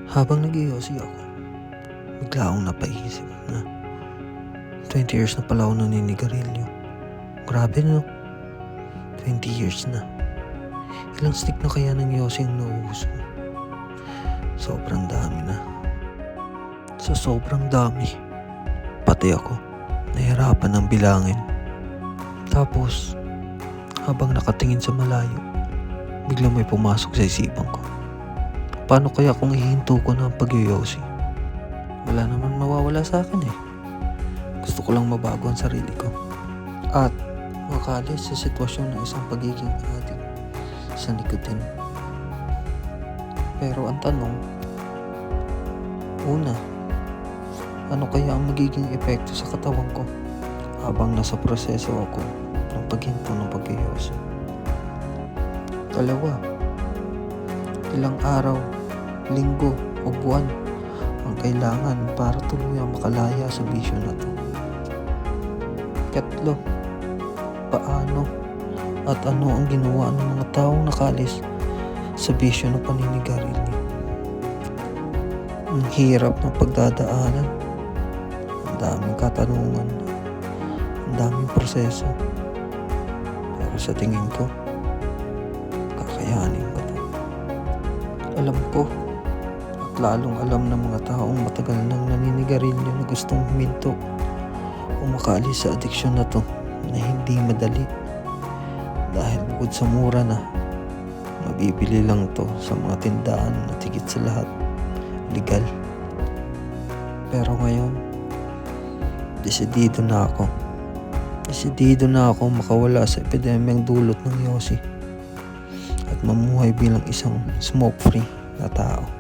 Habang nag-iossi ako, bigla akong napaisip na 20 years na pala ako naninigarilyo. Grabe no, 20 years na. Ilang stick na kaya ng yosi ang nauubos ko? Sobrang dami na. Sa sobrang dami, pati ako nahirapan ng bilangin. Tapos, habang nakatingin sa malayo, biglang may pumasok sa isipan ko. Paano kaya kung ihinto ko na ang pag-yosi? Wala naman mawawala sa akin eh. Gusto ko lang mabago ang sarili ko at makalis sa sitwasyon ng isang pagiging addict sa nicotine. Pero ang tanong, una, ano kaya ang magiging epekto sa katawan ko habang nasa proseso ako ng paghinto ng pag-yosi? Dalawa, ilang araw, linggo o buwan ang kailangan para tuluyang makalaya sa bisyo na to? Katlo, paano at ano ang ginawa ng mga taong nakalis sa bisyo ng paninigarilyo? Ang hirap ng pagdadaanan, ang daming katanungan, ang daming proseso. Pero sa tingin ko, kakayanin ko to. Alam ko at lalong alam ng mga taong matagal nang naninigarilyo na gustong huminto o makaalis sa adiksyon na to na hindi madali. Dahil bukod sa mura na, mabibili lang to sa mga tindahan at higit sa lahat, legal. Pero ngayon, desidido na ako. Desidido na ako makawala sa epidemyang dulot ng yosi at mamuhay bilang isang smoke-free na tao.